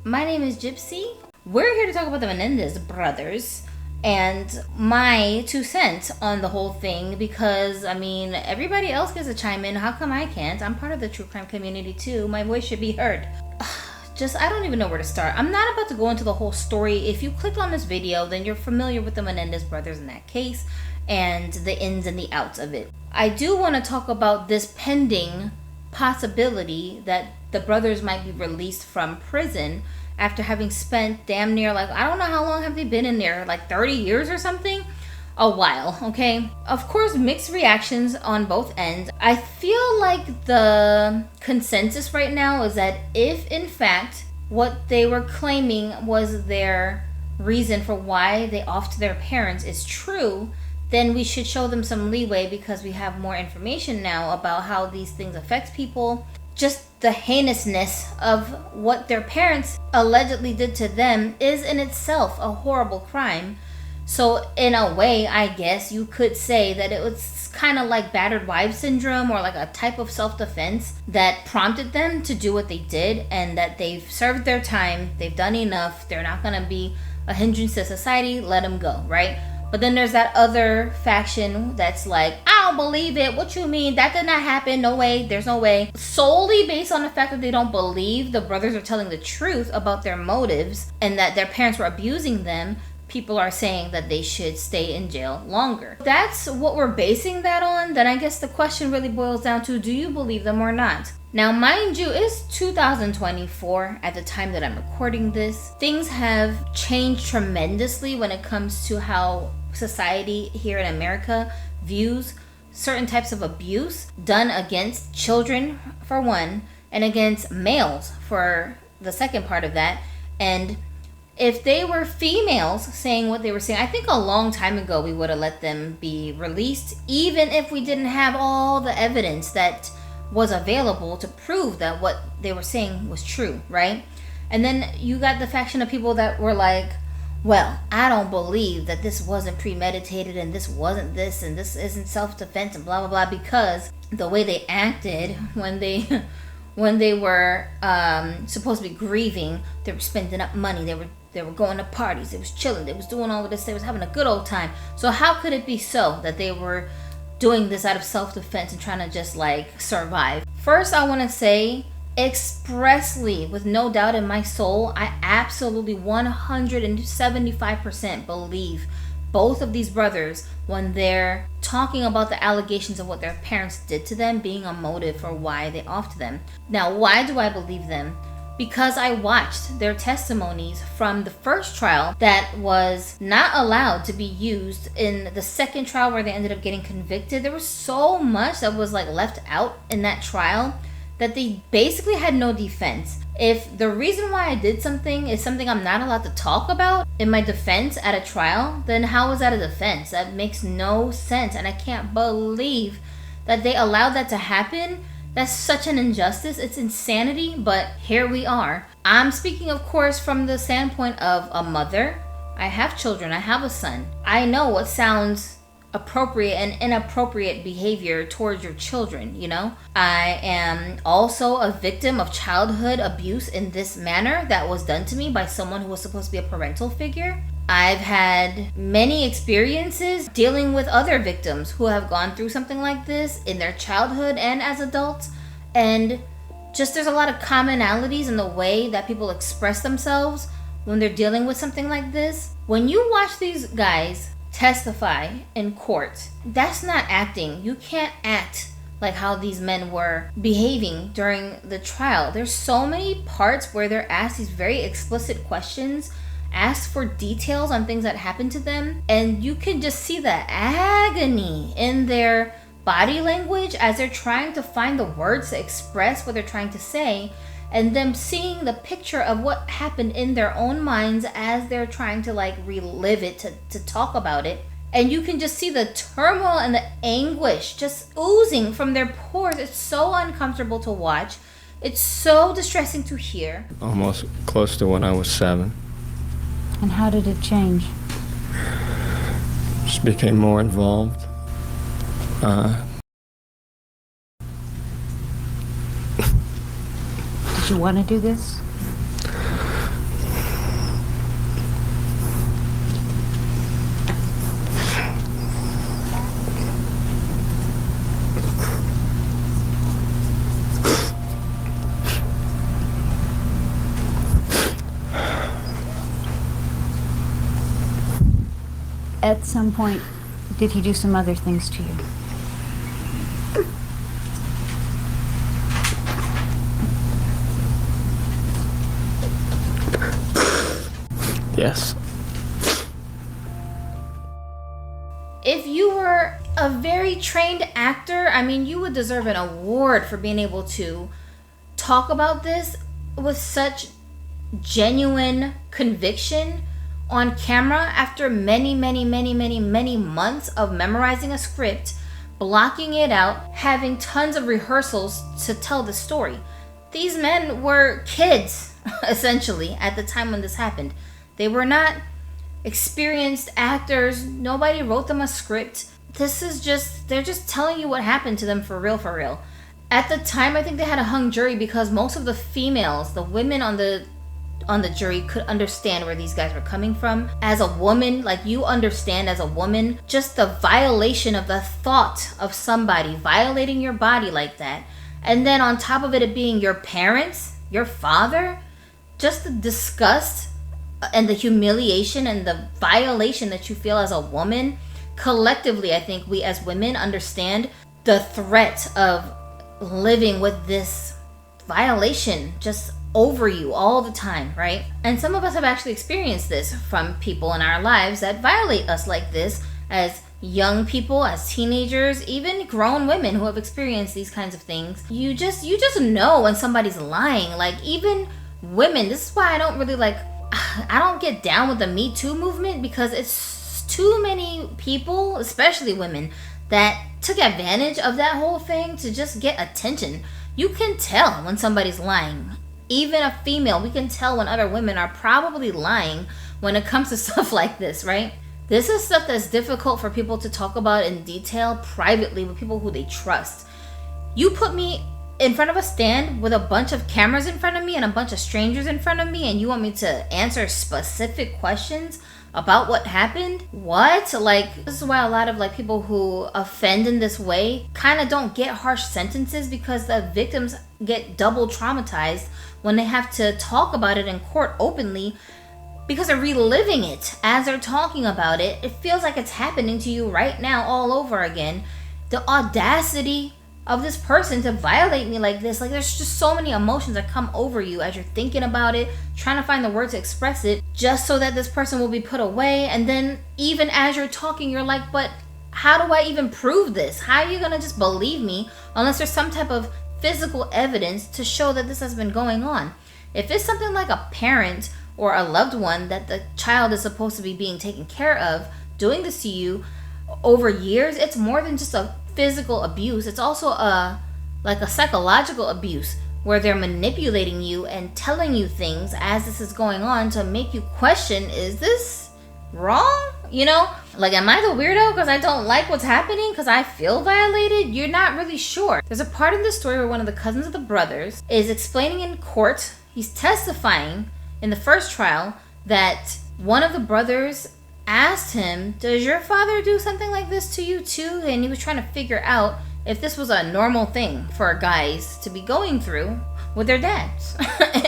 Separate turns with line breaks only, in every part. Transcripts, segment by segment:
My name is Gypsy. We're here to talk about the Menendez brothers and my 2 cents on the whole thing because, I mean, everybody else gets to chime in. How come I can't? I'm part of the true crime community too. My voice should be heard. I don't even know where to start. I'm not about to go into the whole story. If you clicked on this video, then you're familiar with the Menendez brothers in that case and the ins and the outs of it. I do want to talk about this pending possibility that the brothers might be released from prison after having spent damn near, I don't know how long have they been in there, 30 years or something? A while, okay? Of course, mixed reactions on both ends. I feel like the consensus right now is that if, in fact, what they were claiming was their reason for why they offed their parents is true, then we should show them some leeway because we have more information now about how these things affect people. Just the heinousness of what their parents allegedly did to them is in itself a horrible crime. So in a way, I guess you could say that it was kind of like battered wives syndrome, or like a type of self-defense that prompted them to do what they did, and that they've served their time, they've done enough, they're not going to be a hindrance to society, let them go, right? But then there's that other faction that's like, I don't believe it. What you mean? That did not happen. No way. There's no way. Solely based on the fact that they don't believe the brothers are telling the truth about their motives and that their parents were abusing them, people are saying that they should stay in jail longer. That's what we're basing that on. Then I guess the question really boils down to, do you believe them or not? Now, mind you, it's 2024 at the time that I'm recording this. Things have changed tremendously when it comes to how society here in America views certain types of abuse done against children, for one, and against males for the second part of that. And if they were females saying what they were saying, I think a long time ago we would have let them be released, even if we didn't have all the evidence that was available to prove that what they were saying was true, right? And then you got the faction of people that were like, well, I don't believe that this wasn't premeditated and this wasn't this and this isn't self-defense and blah blah blah, because the way they acted when they were supposed to be grieving, they were spending up money, they were going to parties, they was chilling, they was doing all of this, they was having a good old time. So how could it be so that they were doing this out of self-defense and trying to just survive? First, I want to say expressly, with no doubt in my soul, I absolutely 175% believe both of these brothers when they're talking about the allegations of what their parents did to them being a motive for why they offed them. Now, why do I believe them? Because I watched their testimonies from the first trial that was not allowed to be used in the second trial where they ended up getting convicted. There was so much that was left out in that trial that they basically had no defense. If the reason why I did something is something I'm not allowed to talk about in my defense at a trial, then how is that a defense? That makes no sense, and I can't believe that they allowed that to happen. That's such an injustice. It's insanity, but here we are. I'm speaking, of course, from the standpoint of a mother. I have children. I have a son. I know what sounds appropriate and inappropriate behavior towards your children, I am also a victim of childhood abuse in this manner that was done to me by someone who was supposed to be a parental figure. I've had many experiences dealing with other victims who have gone through something like this in their childhood and as adults, and just there's a lot of commonalities in the way that people express themselves when they're dealing with something like this. When you watch these guys testify in court, that's not acting. You can't act like how these men were behaving during the trial. There's so many parts where they're asked these very explicit questions, asked for details on things that happened to them, and you can just see the agony in their body language as they're trying to find the words to express what they're trying to say, and them seeing the picture of what happened in their own minds as they're trying to relive it, to talk about it. And you can just see the turmoil and the anguish just oozing from their pores. It's so uncomfortable to watch. It's so distressing to hear.
Almost close to when I was 7.
And how did it change?
Just became more involved.
Did you want to do this? At some point, did he do some other things to you?
Yes.
If you were a very trained actor, I mean, you would deserve an award for being able to talk about this with such genuine conviction on camera after many months of memorizing a script, blocking it out, having tons of rehearsals to tell the story. These men were kids, essentially, at the time when this happened. They were not experienced actors. Nobody wrote them a script. They're just telling you what happened to them for real. At the time, I think they had a hung jury because most of the females, the women on the jury, could understand where these guys were coming from. As a woman, like, you understand as a woman, just the violation of the thought of somebody violating your body like that. And then on top of it being your parents, your father, just the disgust and the humiliation and the violation that you feel as a woman. Collectively, I think we as women understand the threat of living with this violation just over you all the time, right? And some of us have actually experienced this from people in our lives that violate us like this, as young people, as teenagers, even grown women who have experienced these kinds of things. You just know when somebody's lying. Like, even women, this is why I don't get down with the Me Too movement, because it's too many people, especially women, that took advantage of that whole thing to just get attention. You can tell when somebody's lying. Even a female, we can tell when other women are probably lying when it comes to stuff like this, right? This is stuff that's difficult for people to talk about in detail privately with people who they trust. You put me in front of a stand with a bunch of cameras in front of me and a bunch of strangers in front of me, and you want me to answer specific questions about what happened? What? Like, this is why a lot of people who offend in this way kind of don't get harsh sentences, because the victims get double traumatized when they have to talk about it in court openly, because they're reliving it as they're talking about it. It feels like it's happening to you right now all over again. The audacity of this person to violate me like this. Like, there's just so many emotions that come over you as you're thinking about it, trying to find the words to express it, just so that this person will be put away. And then even as you're talking, you're like, but how do I even prove this? How are you gonna just believe me unless there's some type of physical evidence to show that this has been going on? If it's something like a parent or a loved one that the child is supposed to be being taken care of doing this to you over years, it's more than just a physical abuse. It's also a psychological abuse, where they're manipulating you and telling you things as this is going on to make you question, is this wrong? You know, like, am I the weirdo because I don't like what's happening because I feel violated? You're not really sure. There's a part in the story where one of the cousins of the brothers is explaining in court. He's testifying in the first trial that one of the brothers asked him, does your father do something like this to you too? And he was trying to figure out if this was a normal thing for guys to be going through with their dads.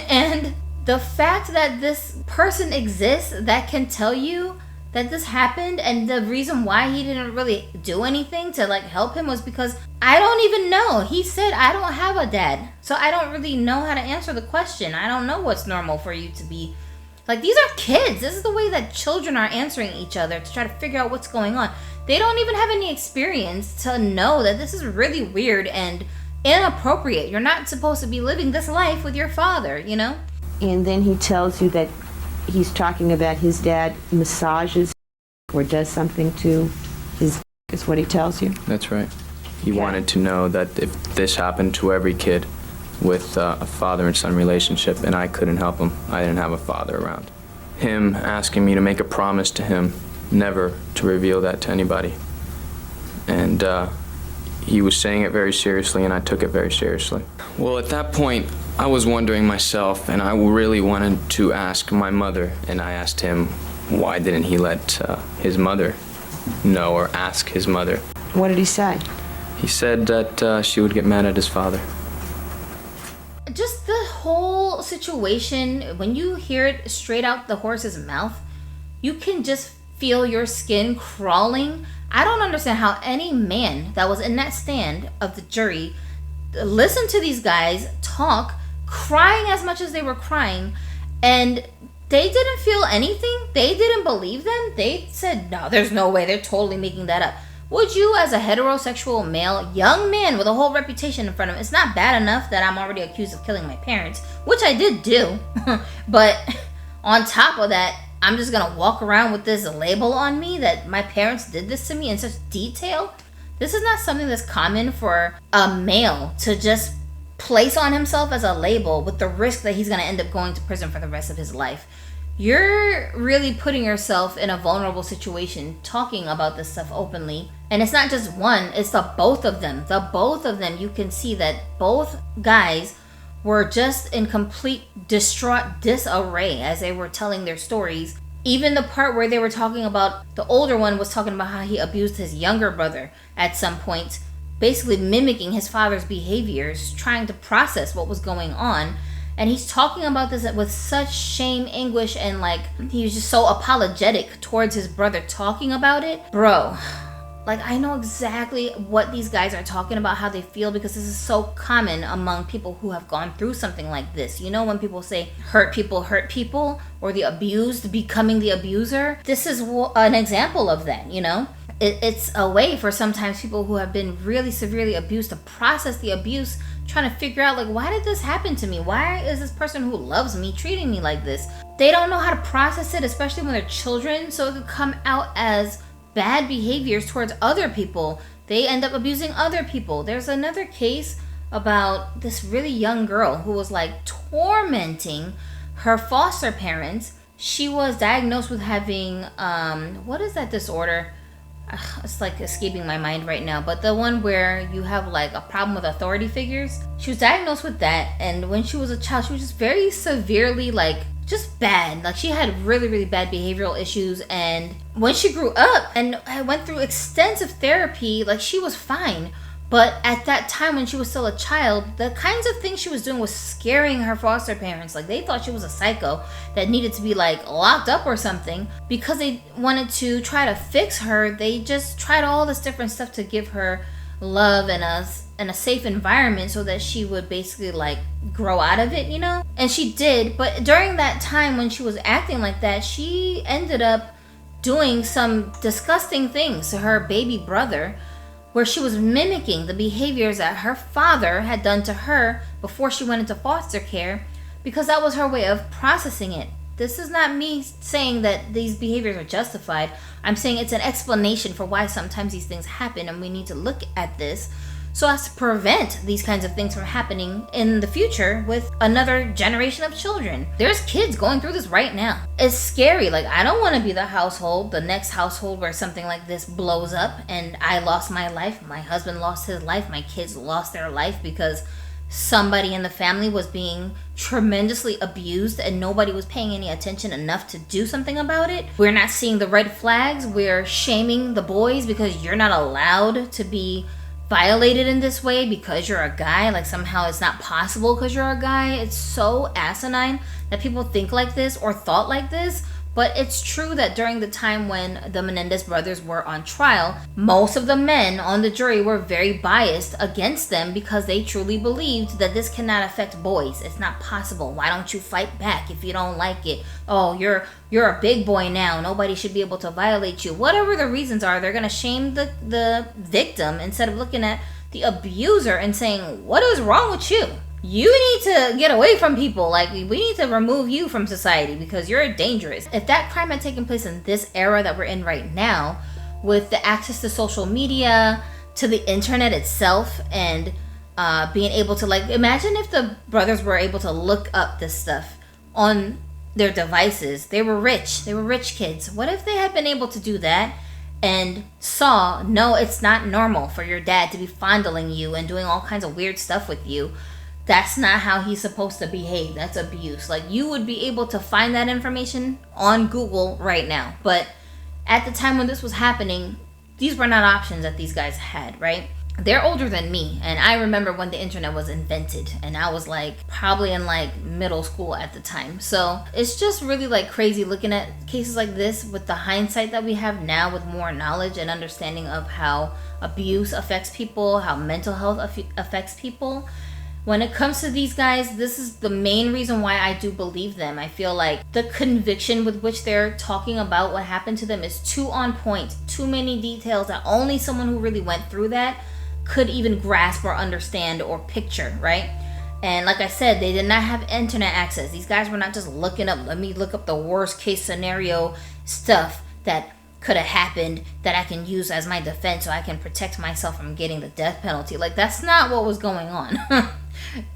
And the fact that this person exists that can tell you that this happened, and the reason why he didn't really do anything to help him was because I don't even know. He said, I don't have a dad, so I don't really know how to answer the question. I don't know what's normal for you to be. These are kids. This is the way that children are answering each other to try to figure out what's going on. They don't even have any experience to know that this is really weird and inappropriate. You're not supposed to be living this life with your father, you know?
And then he tells you that he's talking about his dad massages or does something to his, is what he tells you?
That's right. He wanted to know that if this happened to every kid with a father and son relationship, and I couldn't help him. I didn't have a father around. Him asking me to make a promise to him never to reveal that to anybody. And he was saying it very seriously, and I took it very seriously. Well, at that point, I was wondering myself, and I really wanted to ask my mother, and I asked him, why didn't he let his mother know or ask his mother?
What did he say?
He said that she would get mad at his father.
Just the whole situation, when you hear it straight out the horse's mouth, you can just feel your skin crawling. I don't understand how any man that was in that stand of the jury listened to these guys talk, crying as much as they were crying, and they didn't feel anything. They didn't believe them. They said, no, there's no way. They're totally making that up. Would you, as a heterosexual male, young man with a whole reputation in front of him, it's not bad enough that I'm already accused of killing my parents, which I did do, but on top of that, I'm just gonna walk around with this label on me that my parents did this to me in such detail? This is not something that's common for a male to just place on himself as a label with the risk that he's gonna end up going to prison for the rest of his life. You're really putting yourself in a vulnerable situation talking about this stuff openly. And it's not just one, it's the both of them. The both of them, you can see that both guys were just in complete distraught disarray as they were telling their stories. Even the part where they were talking about, the older one was talking about how he abused his younger brother at some point, basically mimicking his father's behaviors, trying to process what was going on. And he's talking about this with such shame, anguish, and like, he was just so apologetic towards his brother talking about it. Bro, like, I know exactly what these guys are talking about, how they feel, because this is so common among people who have gone through something like this. You know, when people say hurt people, or the abused becoming the abuser, this is an example of that, you know? It's a way for sometimes people who have been really severely abused to process the abuse, trying to figure out, like, why did this happen to me? Why is this person who loves me treating me like this? They don't know how to process it, especially when they're children, so it could come out as bad behaviors towards other people. They end up abusing other people. There's another case about this really young girl who was like tormenting her foster parents. She was diagnosed with having, what is that disorder? It's like escaping my mind right now, but the one where you have like a problem with authority figures. She was diagnosed with that, and when she was a child, she was just very severely, like, just bad. Like, she had really, really bad behavioral issues, and when she grew up and went through extensive therapy, like, she was fine. But at that time, when she was still a child, the kinds of things she was doing was scaring her foster parents. Like, they thought she was a psycho that needed to be, like, locked up or something. Because they wanted to try to fix her, they just tried all this different stuff to give her love and a safe environment so that she would basically, like, grow out of it, you know? And she did, but during that time when she was acting like that, she ended up doing some disgusting things to her baby brother, where she was mimicking the behaviors that her father had done to her before she went into foster care, because that was her way of processing it. This is not me saying that these behaviors are justified. I'm saying it's an explanation for why sometimes these things happen, and we need to look at this so as to prevent these kinds of things from happening in the future with another generation of children. There's kids going through this right now. It's scary. Like, I don't want to be the next household where something like this blows up and I lost my life, my husband lost his life, my kids lost their life because somebody in the family was being tremendously abused and nobody was paying any attention enough to do something about it. We're not seeing the red flags. We're shaming the boys because you're not allowed to be violated in this way because you're a guy. Like, somehow it's not possible because you're a guy. It's so asinine that people think like this or thought like this. But it's true that during the time when the Menendez brothers were on trial, most of the men on the jury were very biased against them because they truly believed that this cannot affect boys. It's not possible. Why don't you fight back if you don't like it? Oh, you're a big boy now. Nobody should be able to violate you. Whatever the reasons are, they're going to shame the victim instead of looking at the abuser and saying, what is wrong with you? You need to get away from people. Like, we need to remove you from society because you're dangerous. If that crime had taken place in this era that we're in right now, with the access to social media, to the internet itself, and being able to, like, imagine if the brothers were able to look up this stuff on their devices. They were rich kids. What if they had been able to do that and saw, no, it's not normal for your dad to be fondling you and doing all kinds of weird stuff with you? That's not how he's supposed to behave. That's abuse. Like, you would be able to find that information on Google right now. But at the time when this was happening, these were not options that these guys had, right? they're older than me, and I remember when the internet was invented, and I was like probably in like middle school at the time. So it's just really like crazy looking at cases like this with the hindsight that we have now, with more knowledge and understanding of how abuse affects people, how mental health affects people. When it comes to these guys, this is the main reason why I do believe them. I feel like the conviction with which they're talking about what happened to them is too on point, too many details that only someone who really went through that could even grasp or understand or picture, right? And like I said, they did not have internet access. These guys were not just looking up, let me look up the worst case scenario stuff that could have happened that I can use as my defense so I can protect myself from getting the death penalty. Like, that's not what was going on.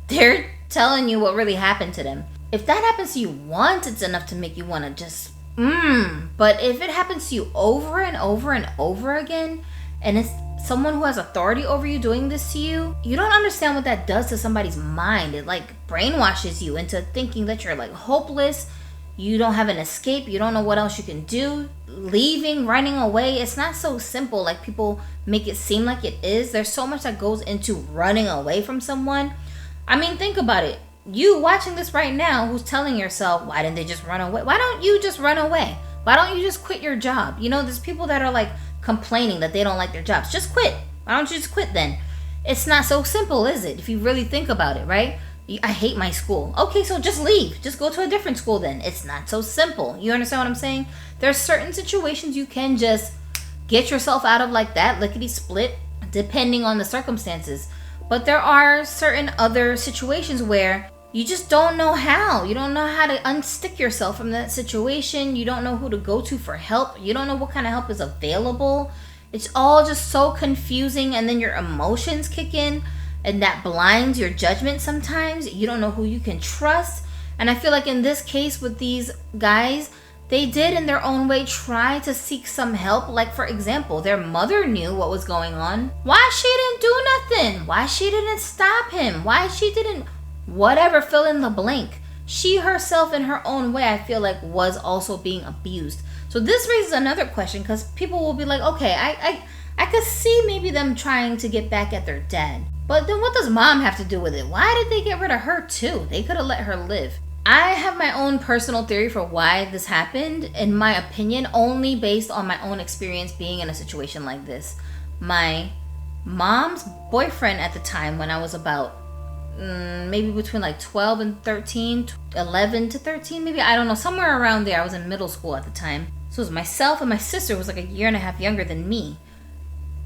They're telling you what really happened to them. If that happens to you once, it's enough to make you want to just but if it happens to you over and over and over again, and it's someone who has authority over you doing this to you, you don't understand what that does to somebody's mind. It like brainwashes you into thinking that you're like hopeless, you don't have an escape, you don't know what else you can do. Leaving, running away, it's not so simple like people make it seem like it is. There's so much that goes into running away from someone. I mean, think about it. You watching this right now who's telling yourself, why didn't they just run away? Why don't you just run away? Why don't you just quit your job? You know, there's people that are like complaining that they don't like their jobs. Just quit. Why don't you just quit then? It's not so simple, is it? If you really think about it, right? I hate my school. Okay, so just leave. Just go to a different school then. It's not so simple. You understand what I'm saying? There's certain situations you can just get yourself out of like that, lickety split, depending on the circumstances. But there are certain other situations where you just don't know how. You don't know how to unstick yourself from that situation. You don't know who to go to for help. You don't know what kind of help is available. It's all just so confusing, and then your emotions kick in, and that blinds your judgment sometimes. You don't know who you can trust. And I feel like in this case with these guys, they did in their own way try to seek some help. Like, for example, their mother knew what was going on. Why she didn't do nothing? Why she didn't stop him? Why she didn't whatever, fill in the blank. She herself in her own way, I feel like, was also being abused. So this raises another question, because people will be like, okay, I could see maybe them trying to get back at their dad. But then what does mom have to do with it? Why did they get rid of her too? They could have let her live. I have my own personal theory for why this happened, in my opinion, only based on my own experience being in a situation like this. My mom's boyfriend at the time, when I was about maybe between like 12 and 13, 11 to 13 maybe, I don't know, somewhere around there. I was in middle school at the time. So it was myself and my sister, who was like a year and a half younger than me.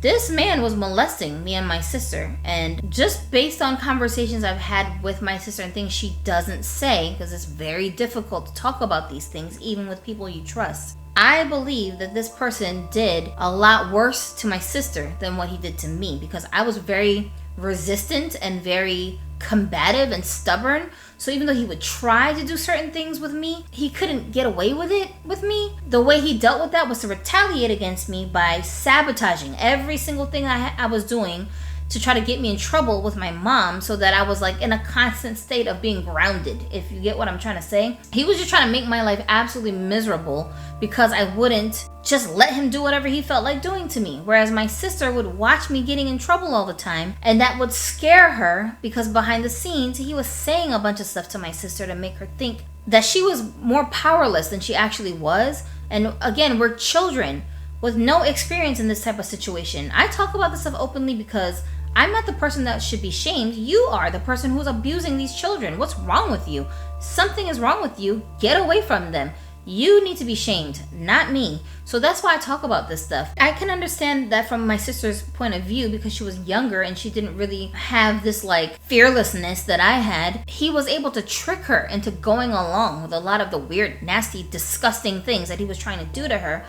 This man was molesting me and my sister, and just based on conversations I've had with my sister and things she doesn't say, because it's very difficult to talk about these things even with people you trust, I believe that this person did a lot worse to my sister than what he did to me, because I was very resistant and very combative and stubborn. So even though he would try to do certain things with me, he couldn't get away with it with me. The way he dealt with that was to retaliate against me by sabotaging every single thing I was doing to try to get me in trouble with my mom, so that I was like in a constant state of being grounded, if you get what I'm trying to say. He was just trying to make my life absolutely miserable because I wouldn't just let him do whatever he felt like doing to me. Whereas my sister would watch me getting in trouble all the time, and that would scare her, because behind the scenes he was saying a bunch of stuff to my sister to make her think that she was more powerless than she actually was. And again, we're children with no experience in this type of situation. I talk about this stuff openly because I'm not the person that should be shamed. You are the person who's abusing these children. What's wrong with you? Something is wrong with you. Get away from them. You need to be shamed, not me. So that's why I talk about this stuff. I can understand that from my sister's point of view, because she was younger and she didn't really have this like fearlessness that I had. He was able to trick her into going along with a lot of the weird, nasty, disgusting things that he was trying to do to her,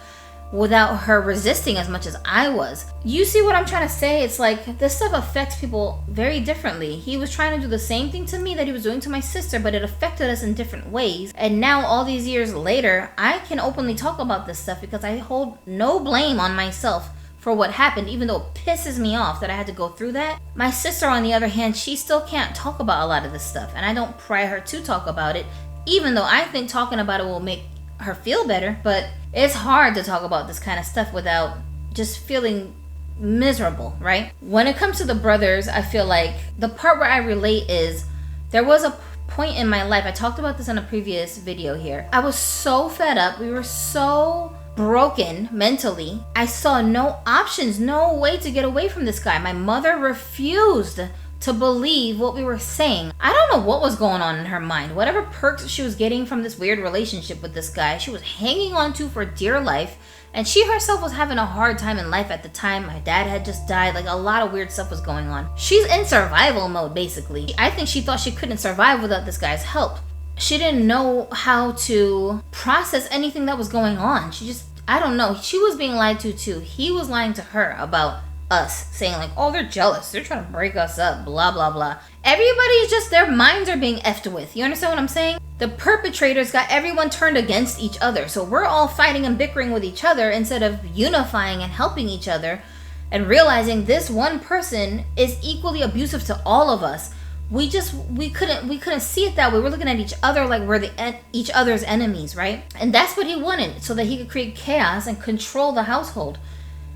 without her resisting as much as I was. You see what I'm trying to say? It's like this stuff affects people very differently. He was trying to do the same thing to me that he was doing to my sister, but it affected us in different ways. And now, all these years later, I can openly talk about this stuff because I hold no blame on myself for what happened, even though it pisses me off that I had to go through that. My sister, on the other hand, she still can't talk about a lot of this stuff, and I don't pry her to talk about it, even though I think talking about it will make her feel better. But it's hard to talk about this kind of stuff without just feeling miserable, right? When it comes to the brothers, I feel like the part where I relate is there was a point in my life, I talked about this in a previous video here. I was so fed up. We were so broken mentally. I saw no options, no way to get away from this guy. My mother refused to believe what we were saying. I don't know what was going on in her mind. Whatever perks she was getting from this weird relationship with this guy, she was hanging on to for dear life. And she herself was having a hard time in life at the time. My dad had just died. Like, a lot of weird stuff was going on. She's in survival mode, basically. I think she thought she couldn't survive without this guy's help. She didn't know how to process anything that was going on. She just, I don't know. She was being lied to, too. He was lying to her about us, saying like, oh, they're jealous. They're trying to break us up, blah, blah, blah. Everybody's just, their minds are being effed with. You understand what I'm saying? The perpetrators got everyone turned against each other. So we're all fighting and bickering with each other instead of unifying and helping each other and realizing this one person is equally abusive to all of us. We couldn't see it that way. We're looking at each other like we're each other's enemies, right? And that's what he wanted, so that he could create chaos and control the household.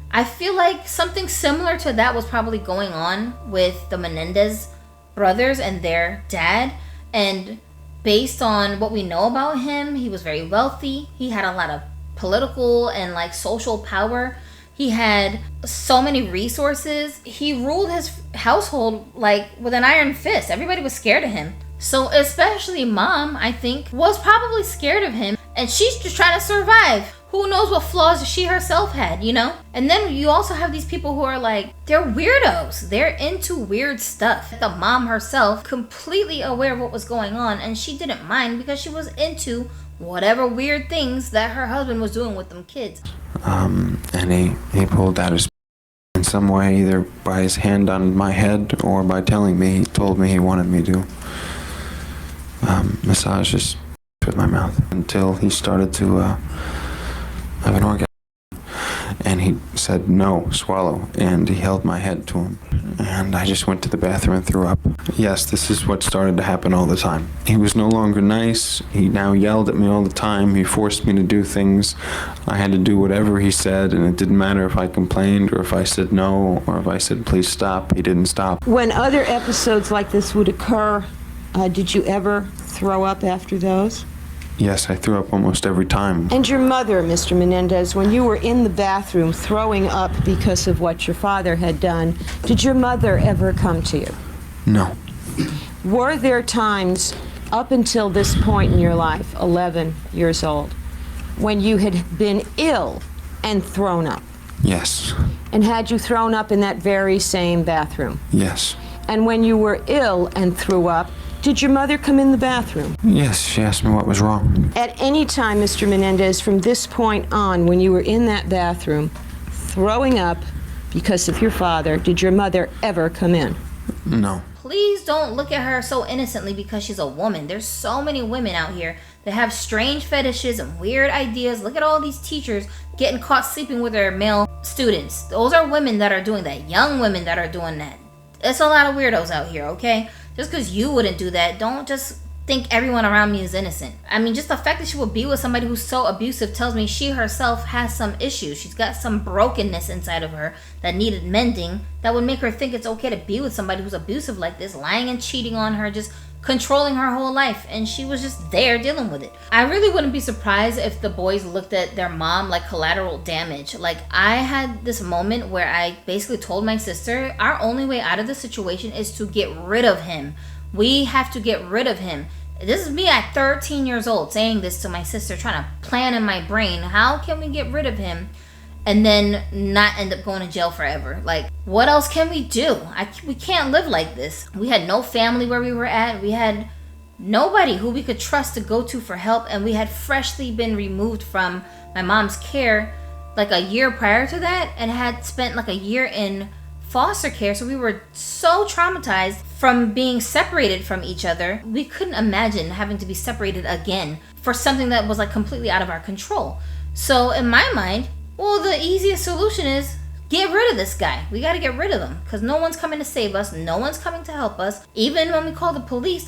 I feel like something similar to that was probably going on with the Menendez brothers and their dad. And based on what we know about him, he was very wealthy. He had a lot of political and like social power. He had so many resources. He ruled his household like with an iron fist. Everybody was scared of him. So especially mom, I think, was probably scared of him. And she's just trying to survive. Who knows what flaws she herself had, you know? And then you also have these people who are like, they're weirdos. They're into weird stuff. The mom herself, completely aware of what was going on, and she didn't mind because she was into whatever weird things that her husband was doing with them kids.
And he pulled out his in some way, either by his hand on my head or by telling me, he told me he wanted me to massage his with my mouth until he started to have an orgasm. And he said, no, swallow. And he held my head to him. And I just went to the bathroom and threw up. Yes, this is what started to happen all the time. He was no longer nice. He now yelled at me all the time. He forced me to do things. I had to do whatever he said, and it didn't matter if I complained or if I said no or if I said, please stop. He didn't stop.
When other episodes like this would occur, did you ever throw up after those?
Yes, I threw up almost every time.
And your mother, Mr. Menendez, when you were in the bathroom throwing up because of what your father had done, did your mother ever come to you?
No.
Were there times up until this point in your life, 11 years old, when you had been ill and thrown up?
Yes.
And had you thrown up in that very same bathroom?
Yes.
And when you were ill and threw up, did your mother come in the bathroom?
Yes, she asked me what was wrong.
At any time, Mr. Menendez, from this point on, when you were in that bathroom, throwing up because of your father, did your mother ever come in?
No.
Please don't look at her so innocently because she's a woman. There's so many women out here that have strange fetishes and weird ideas. Look at all these teachers getting caught sleeping with their male students. Those are women that are doing that. Young women that are doing that. It's a lot of weirdos out here, okay? Just because you wouldn't do that, don't just think everyone around me is innocent. I mean, just the fact that she would be with somebody who's so abusive tells me she herself has some issues. She's got some brokenness inside of her that needed mending that would make her think it's okay to be with somebody who's abusive like this, lying and cheating on her, just controlling her whole life. And she was just there dealing with it. I really wouldn't be surprised if the boys looked at their mom like collateral damage. Like, I had this moment where I basically told my sister, our only way out of the situation is to get rid of him. We have to get rid of him. This is me at 13 years old saying this to my sister, trying to plan in my brain, how can we get rid of him and then not end up going to jail forever? Like, what else can we do? We can't live like this. We had no family where we were at. We had nobody who we could trust to go to for help, and we had freshly been removed from my mom's care like a year prior to that and had spent like a year in foster care. So we were so traumatized from being separated from each other. We couldn't imagine having to be separated again for something that was like completely out of our control. So in my mind, well, the easiest solution is get rid of this guy. We got to get rid of him because no one's coming to save us. No one's coming to help us. Even when we call the police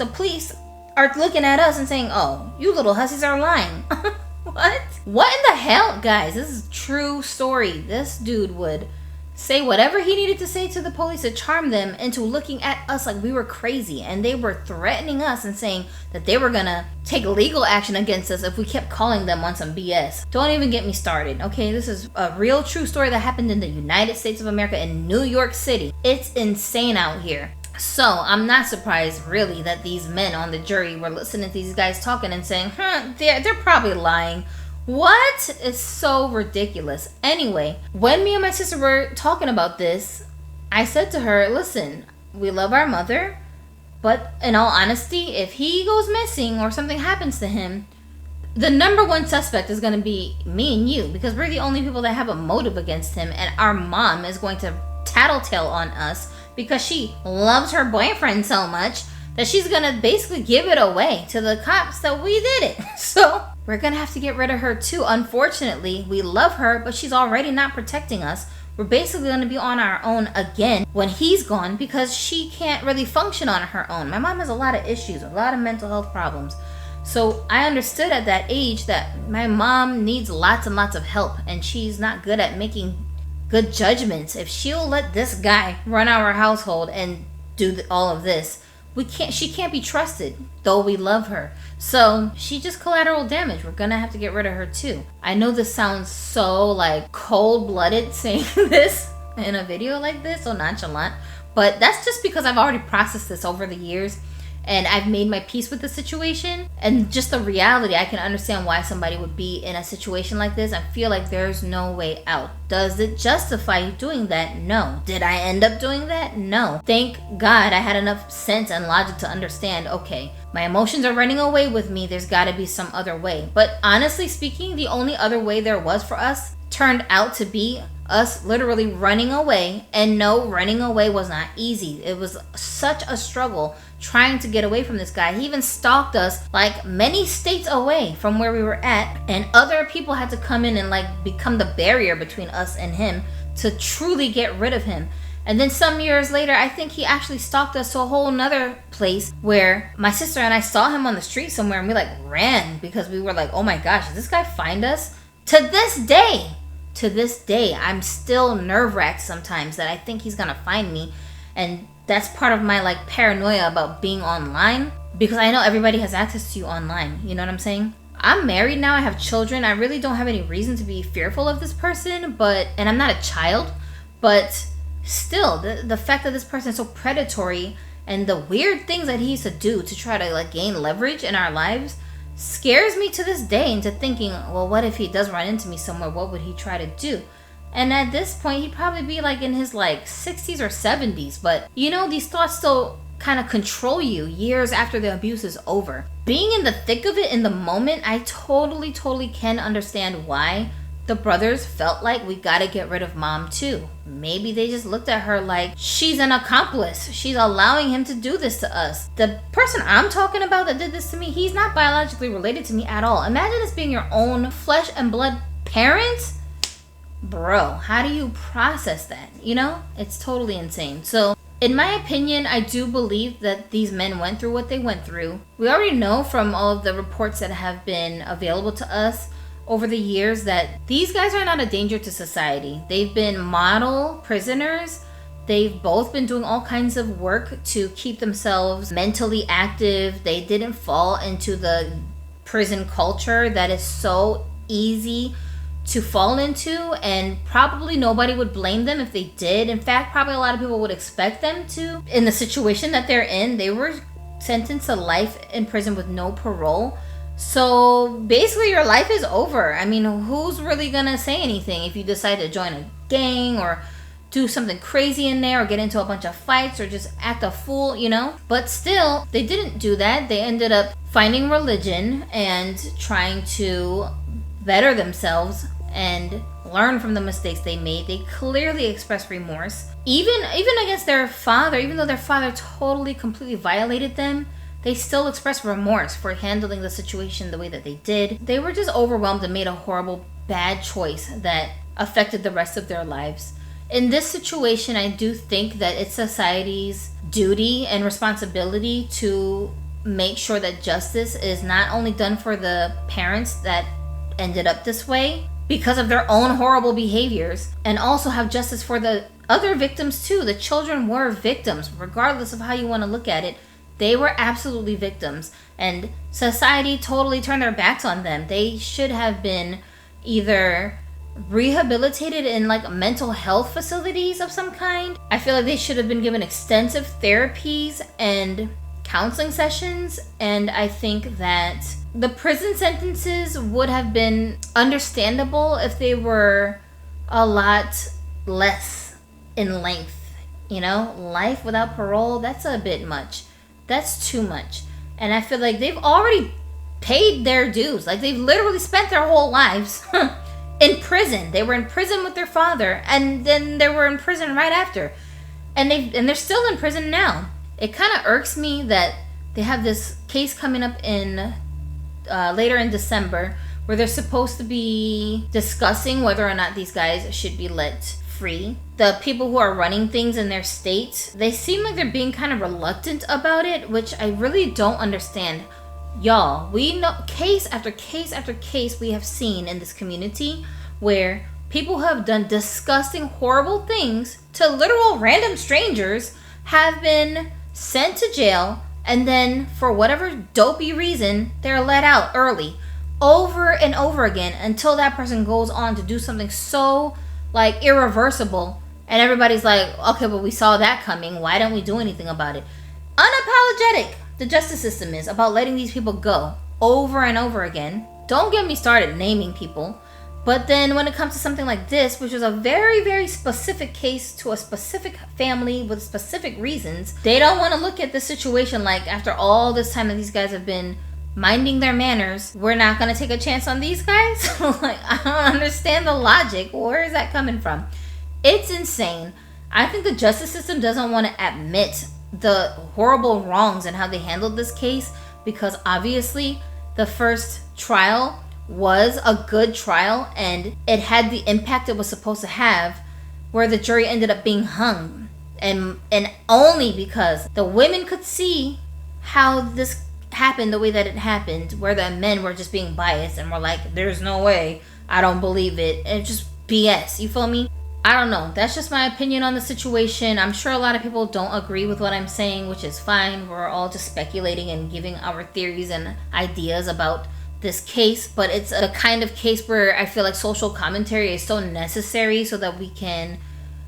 are looking at us and saying, oh, you little hussies are lying. What in the hell? Guys, this is a true story. This dude would say whatever he needed to say to the police to charm them into looking at us like we were crazy. And they were threatening us and saying that they were gonna take legal action against us if we kept calling them on some BS. Don't even get me started, okay? This is a real true story that happened in the United States of America in New York City. It's insane out here. So I'm not surprised really that these men on the jury were listening to these guys talking and saying, they're probably lying. What? It's so ridiculous. Anyway, when me and my sister were talking about this, I said to her, listen, we love our mother, but in all honesty, if he goes missing or something happens to him, the number one suspect is going to be me and you, because we're the only people that have a motive against him, and our mom is going to tattletale on us because she loves her boyfriend so much that she's going to basically give it away to the cops that we did it. So we're going to have to get rid of her too. Unfortunately, we love her, but she's already not protecting us. We're basically going to be on our own again when he's gone because she can't really function on her own. My mom has a lot of issues, a lot of mental health problems. So I understood at that age that my mom needs lots and lots of help, and she's not good at making good judgments. If she'll let this guy run our household and do all of this, she can't be trusted, though we love her. So she just collateral damage. We're gonna have to get rid of her too. I know this sounds so like cold-blooded saying this in a video like this, so nonchalant, but that's just because I've already processed this over the years and I've made my peace with the situation and just the reality. I can understand why somebody would be in a situation like this and feel like there's no way out. Does it justify you doing that? No. Did I end up doing that? No. Thank God I had enough sense and logic to understand, okay, my emotions are running away with me. There's got to be some other way. But honestly speaking, the only other way there was for us turned out to be us literally running away. And no, running away was not easy. It was such a struggle trying to get away from this guy. He even stalked us like many states away from where we were at, and other people had to come in and like become the barrier between us and him to truly get rid of him. And then some years later, I think he actually stalked us to a whole nother place where my sister and I saw him on the street somewhere and we like ran because we were like, oh my gosh, did this guy find us? To this day, I'm still nerve-wracked sometimes that I think he's gonna find me. And that's part of my like paranoia about being online, because I know everybody has access to you online. You know what I'm saying? I'm married now, I have children. I really don't have any reason to be fearful of this person, and I'm not a child, but still, the fact that this person is so predatory and the weird things that he used to do to try to like gain leverage in our lives scares me to this day into thinking, well, what if he does run into me somewhere? What would he try to do? And at this point, he'd probably be like in his like 60s or 70s. But you know, these thoughts still kind of control you years after the abuse is over. Being in the thick of it in the moment, I totally can understand why the brothers felt like we gotta get rid of mom too. Maybe they just looked at her like she's an accomplice. She's allowing him to do this to us. The person I'm talking about that did this to me, he's not biologically related to me at all. Imagine this being your own flesh and blood parent. Bro, how do you process that? You know, it's totally insane. So in my opinion, I do believe that these men went through what they went through. We already know from all of the reports that have been available to us over the years that these guys are not a danger to society. They've been model prisoners. They've both been doing all kinds of work to keep themselves mentally active. They didn't fall into the prison culture that is so easy to fall into, and probably nobody would blame them if they did. In fact, probably a lot of people would expect them to. In the situation that they're in, they were sentenced to life in prison with no parole. So basically your life is over. I mean, who's really gonna say anything if you decide to join a gang or do something crazy in there or get into a bunch of fights or just act a fool, you know? But still, they didn't do that. They ended up finding religion and trying to better themselves and learn from the mistakes they made. They clearly expressed remorse. Even against their father, even though their father totally, completely violated them, they still expressed remorse for handling the situation the way that they did. They were just overwhelmed and made a horrible, bad choice that affected the rest of their lives. In this situation, I do think that it's society's duty and responsibility to make sure that justice is not only done for the parents that ended up this way, because of their own horrible behaviors, and also have justice for the other victims too. The children were victims, regardless of how you want to look at it. They were absolutely victims, and society totally turned their backs on them. They should have been either rehabilitated in like mental health facilities of some kind. I feel like they should have been given extensive therapies and counseling sessions, and I think that the prison sentences would have been understandable if they were a lot less in length. You know, life without parole, that's a bit much. That's too much. And I feel like they've already paid their dues. Like, they've literally spent their whole lives in prison. They were in prison with their father, and then they were in prison right after. And they're still in prison now. It kind of irks me that they have this case coming up in later in December where they're supposed to be discussing whether or not these guys should be let free. The people who are running things in their state, they seem like they're being kind of reluctant about it, which I really don't understand. Y'all, we know case after case after case we have seen in this community where people who have done disgusting, horrible things to literal random strangers have been sent to jail, and then for whatever dopey reason, they're let out early over and over again until that person goes on to do something so like irreversible, and everybody's like, okay, but we saw that coming, why don't we do anything about it? Unapologetic the justice system is about letting these people go over and over again. Don't get me started naming people. But then when it comes to something like this, which is a very, very specific case to a specific family with specific reasons, they don't want to look at the situation like, after all this time that these guys have been minding their manners, we're not going to take a chance on these guys? Like, I don't understand the logic. Where is that coming from? It's insane. I think the justice system doesn't want to admit the horrible wrongs and how they handled this case, because obviously the first trial was a good trial and it had the impact it was supposed to have, where the jury ended up being hung, and only because the women could see how this happened the way that it happened, where the men were just being biased and were like, there's no way, I don't believe it, and just BS, you feel me? I don't know, that's just my opinion on the situation. I'm sure a lot of people don't agree with what I'm saying, which is fine. We're all just speculating and giving our theories and ideas about this case, but it's a kind of case where I feel like social commentary is so necessary so that we can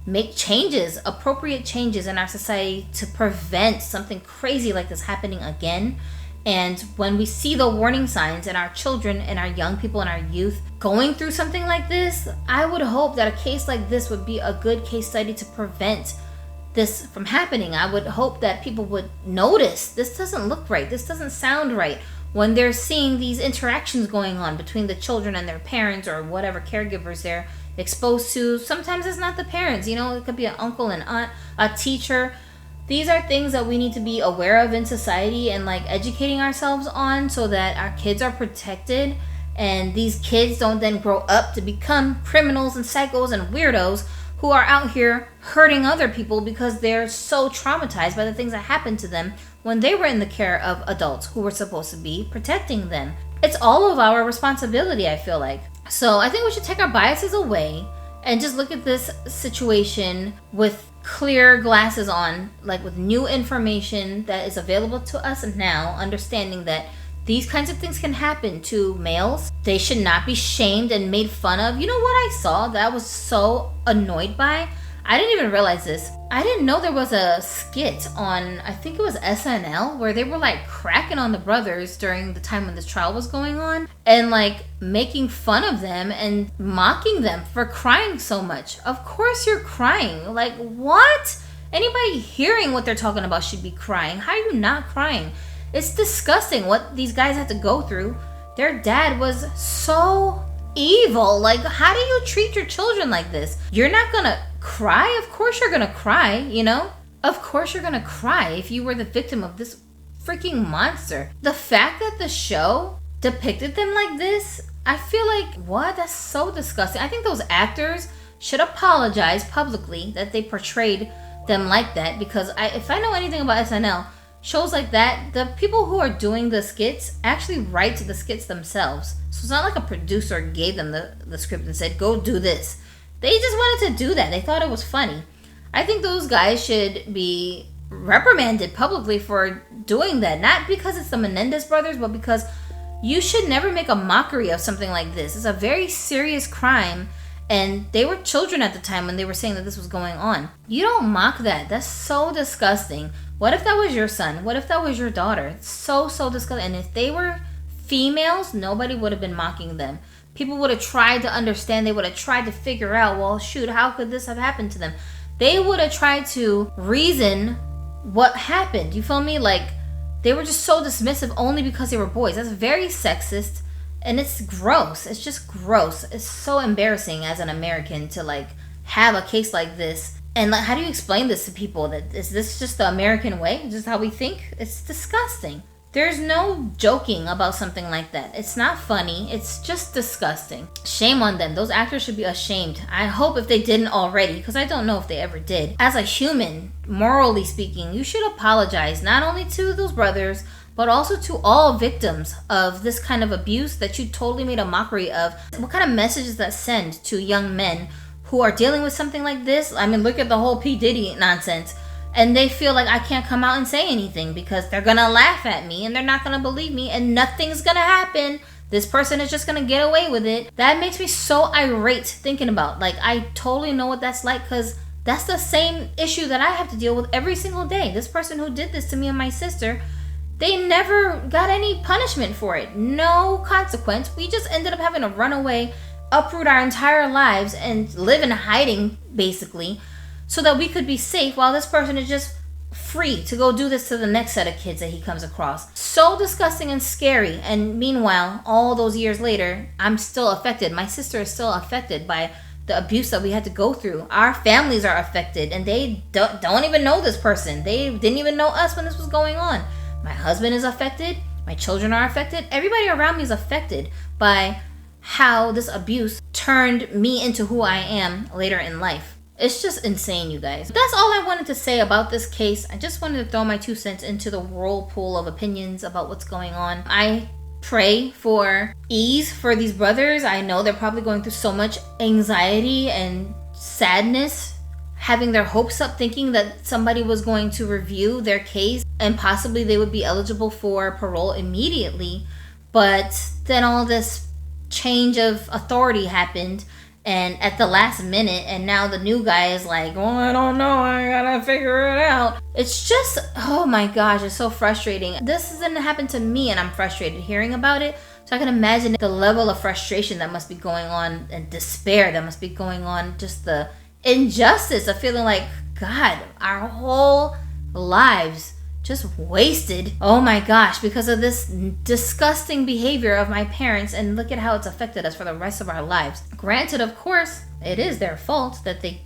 make changes, appropriate changes in our society to prevent something crazy like this happening again. And when we see the warning signs in our children and our young people and our youth going through something like this, I would hope that a case like this would be a good case study to prevent this from happening. I would hope that people would notice, this doesn't look right, this doesn't sound right, when they're seeing these interactions going on between the children and their parents or whatever caregivers they're exposed to. Sometimes it's not the parents, you know, it could be an uncle and aunt, a teacher. These are things that we need to be aware of in society and like educating ourselves on, so that our kids are protected and these kids don't then grow up to become criminals and psychos and weirdos who are out here hurting other people because they're so traumatized by the things that happened to them when they were in the care of adults who were supposed to be protecting them. It's all of our responsibility, I feel like. So I think we should take our biases away and just look at this situation with clear glasses on, like with new information that is available to us now, understanding that these kinds of things can happen to males. They should not be shamed and made fun of. You know what I saw that I was so annoyed by? I didn't even realize this. I didn't know there was a skit on, I think it was SNL, where they were like cracking on the brothers during the time when this trial was going on and like making fun of them and mocking them for crying so much. Of course you're crying. Like, what? Anybody hearing what they're talking about should be crying. How are you not crying? It's disgusting what these guys had to go through. Their dad was so evil. Like, how do you treat your children like this? You're not gonna cry? Of course you're gonna cry, you know? Of course you're gonna cry if you were the victim of this freaking monster. The fact that the show depicted them like this, I feel like, what? That's so disgusting. I think those actors should apologize publicly that they portrayed them like that, because if I know anything about SNL, shows like that, the people who are doing the skits actually write the skits themselves. So it's not like a producer gave them the script and said, go do this. They just wanted to do that. They thought it was funny. I think those guys should be reprimanded publicly for doing that. Not because it's the Menendez brothers, but because you should never make a mockery of something like this. It's a very serious crime, and they were children at the time when they were saying that this was going on. You don't mock that. That's so disgusting. What if that was your son? What if that was your daughter? It's so disgusting. And if they were females, nobody would have been mocking them. People would have tried to understand. They would have tried to figure out, well, shoot, how could this have happened to them? They would have tried to reason what happened. You feel me? Like, they were just so dismissive only because they were boys. That's very sexist, and it's gross. It's just gross. It's so embarrassing as an American to like have a case like this. And like, how do you explain this to people? That is this just the American way? Is this how we think? It's disgusting. There's no joking about something like that. It's not funny. It's just disgusting. Shame on them. Those actors should be ashamed. I hope if they didn't already, because I don't know if they ever did. As a human, morally speaking, you should apologize not only to those brothers, but also to all victims of this kind of abuse that you totally made a mockery of. What kind of message does that send to young men who are dealing with something like this? I mean, look at the whole P. Diddy nonsense. And they feel like I can't come out and say anything because they're going to laugh at me and they're not going to believe me and nothing's going to happen. This person is just going to get away with it. That makes me so irate thinking about. Like, I totally know what that's like because that's the same issue that I have to deal with every single day. This person who did this to me and my sister, they never got any punishment for it. No consequence. We just ended up having to run away, uproot our entire lives, and live in hiding, basically, so that we could be safe while this person is just free to go do this to the next set of kids that he comes across. So disgusting and scary. And meanwhile, all those years later, I'm still affected. My sister is still affected by the abuse that we had to go through. Our families are affected, and they don't even know this person. They didn't even know us when this was going on. My husband is affected. My children are affected. Everybody around me is affected by how this abuse turned me into who I am later in life. It's just insane, you guys. That's all I wanted to say about this case. I just wanted to throw my 2 cents into the whirlpool of opinions about what's going on. I pray for ease for these brothers. I know they're probably going through so much anxiety and sadness, having their hopes up, thinking that somebody was going to review their case and possibly they would be eligible for parole immediately. But then all this change of authority happened, and at the last minute, and now the new guy is like, oh, I don't know, I gotta figure it out. It's just, oh my gosh, it's so frustrating. This didn't happen to me, and I'm frustrated hearing about it. So I can imagine the level of frustration that must be going on and despair that must be going on. Just the injustice of feeling like, God, our whole lives just wasted. Oh my gosh, because of this disgusting behavior of my parents, and look at how it's affected us for the rest of our lives. Granted, of course, it is their fault that they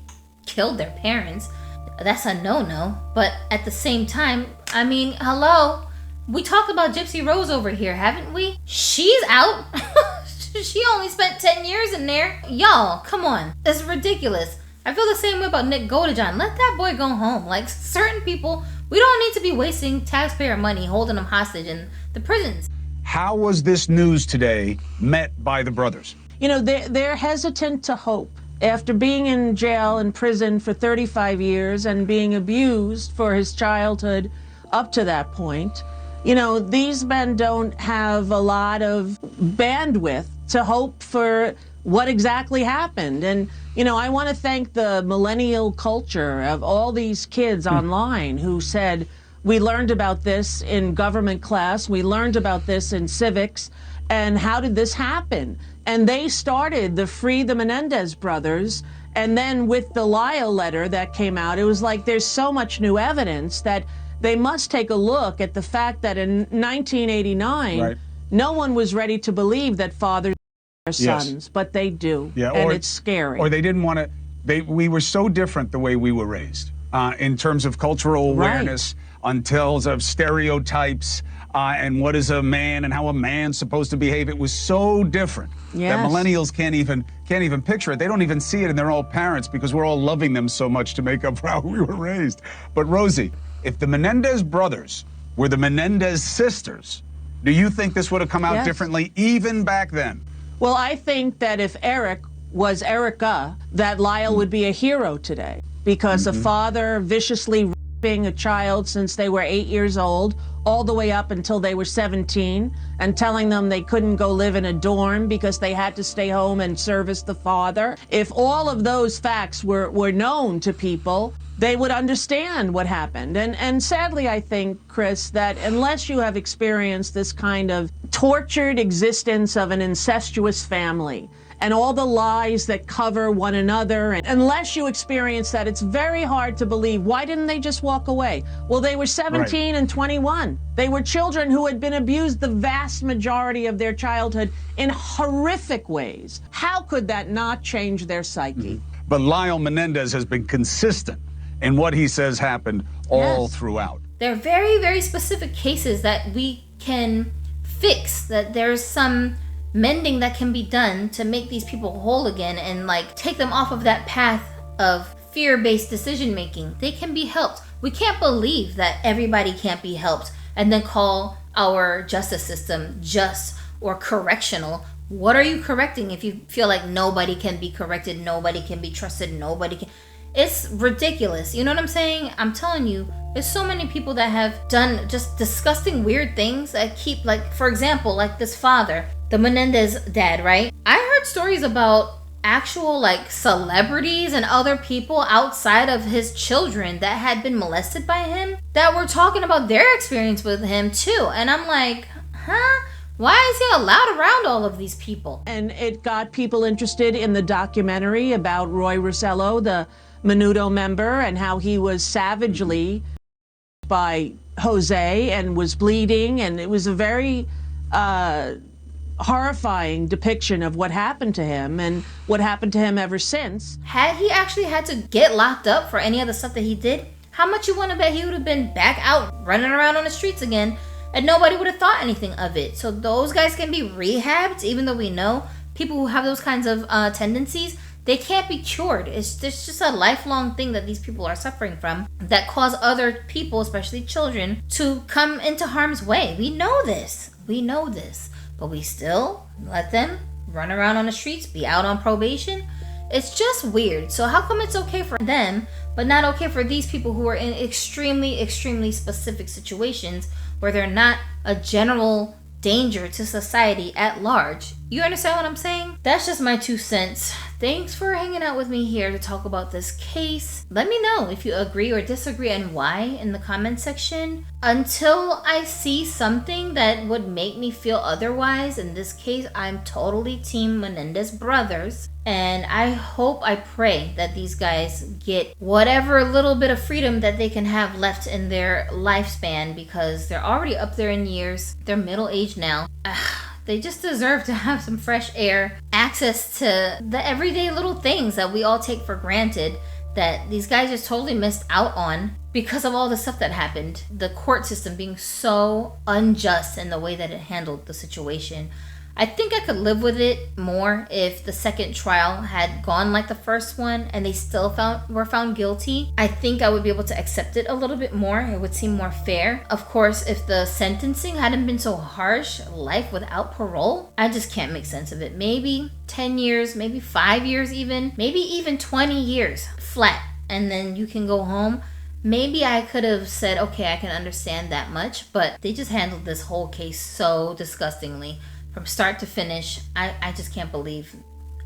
killed their parents. That's a no-no. But at the same time, I mean, hello, we talked about Gypsy Rose over here, haven't we? She's out. She only spent 10 years in there. Y'all, come on. It's ridiculous. I feel the same way about Nick Godejohn. Let that boy go home. Like, certain people, we don't need to be wasting taxpayer money holding them hostage in the prisons.
How was this news today met by the brothers?
You know, they're hesitant to hope. After being in jail and prison for 35 years and being abused for his childhood up to that point, you know, these men don't have a lot of bandwidth to hope for what exactly happened. And, you know, I want to thank the millennial culture of all these kids online who said, we learned about this in government class, we learned about this in civics, and how did this happen? And they started the Free the Menendez Brothers, and then with the Lyle letter that came out, it was like there's so much new evidence that they must take a look at the fact that in 1989, no one was ready to believe that fathers are sons, but they do, and it's scary.
Or they didn't want to, we were so different the way we were raised in terms of cultural awareness, on terms of stereotypes, and what is a man and how a man's supposed to behave. It was so different that millennials can't even picture it. They don't even see it in their own parents because we're all loving them so much to make up for how we were raised. But Rosie, if the Menendez brothers were the Menendez sisters, do you think this would have come out
Yes.
differently even back then?
Well, I think that if Erik was Erica, that Lyle would be a hero today, because a father viciously raping a child since they were 8 years old, all the way up until they were 17, and telling them they couldn't go live in a dorm because they had to stay home and service the father. If all of those facts were known to people, they would understand what happened. And sadly, I think, Chris, that unless you have experienced this kind of tortured existence of an incestuous family, and all the lies that cover one another, and unless you experience that, it's very hard to believe. Why didn't they just walk away? Well, they were 17 and 21. They were children who had been abused the vast majority of their childhood in horrific ways. How could that not change their psyche?
But Lyle Menendez has been consistent in what he says happened all throughout.
There are very, very specific cases that we can fix, that there's some mending that can be done to make these people whole again and like take them off of that path of fear-based decision making. They can be helped. We can't believe that everybody can't be helped and then call our justice system just or correctional. What are you correcting if you feel like nobody can be corrected, nobody can be trusted, nobody can? It's ridiculous. You know what I'm saying? I'm telling you, there's so many people that have done just disgusting, weird things that keep, like, for example, like this father, the Menendez dad, right? I heard stories about actual, like, celebrities and other people outside of his children that had been molested by him that were talking about their experience with him too. And I'm like, huh? Why is he allowed around all of these people?
And it got people interested in the documentary about Roy Rosello, the Menudo member, and how he was savagely by Jose and was bleeding. And it was a very horrifying depiction of what happened to him and what happened to him ever since.
Had he actually had to get locked up for any of the stuff that he did, how much you want to bet he would have been back out running around on the streets again and nobody would have thought anything of it? So those guys can be rehabbed, even though we know people who have those kinds of tendencies, they can't be cured. It's just a lifelong thing that these people are suffering from that cause other people, especially children, to come into harm's way. We know this. But we still let them run around on the streets, be out on probation. It's just weird. So how come it's okay for them, but not okay for these people who are in extremely, extremely specific situations where they're not a general danger to society at large? You understand what I'm saying? That's just my 2 cents. Thanks for hanging out with me here to talk about this case. Let me know if you agree or disagree and why in the comment section. Until I see something that would make me feel otherwise, in this case, I'm totally team Menendez brothers. And I pray that these guys get whatever little bit of freedom that they can have left in their lifespan, because they're already up there in years. They're middle-aged now. They just deserve to have some fresh air, access to the everyday little things that we all take for granted that these guys just totally missed out on because of all the stuff that happened. The court system being so unjust in the way that it handled the situation. I think I could live with it more if the second trial had gone like the first one and they still were found guilty. I think I would be able to accept it a little bit more. It would seem more fair. Of course, if the sentencing hadn't been so harsh, life without parole, I just can't make sense of it. Maybe 10 years, maybe 5 years even, maybe even 20 years flat, and then you can go home. Maybe I could have said, okay, I can understand that much, but they just handled this whole case so disgustingly. From start to finish, I just can't believe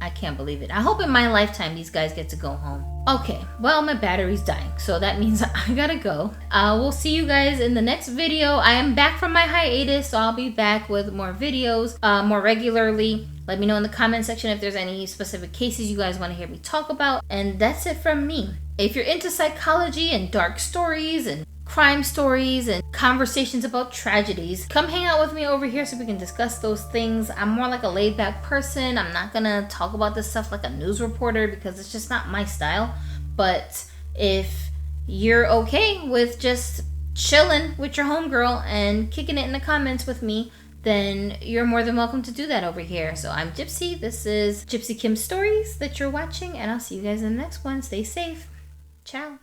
it. I hope in my lifetime these guys get to go home. Okay, well, my battery's dying, so that means I gotta go. We'll see you guys in the next video. I am back from my hiatus, so I'll be back with more videos more regularly. Let me know in the comment section if there's any specific cases you guys want to hear me talk about. And that's it from me. If you're into psychology and dark stories and crime stories and conversations about tragedies, come hang out with me over here so we can discuss those things. I'm more like a laid back person. I'm not gonna talk about this stuff like a news reporter because it's just not my style. But if you're okay with just chilling with your homegirl and kicking it in the comments with me, then you're more than welcome to do that over here. So I'm Gypsy. This is Gypsie Kim Stories that you're watching, and I'll see you guys in the next one. Stay safe. Ciao.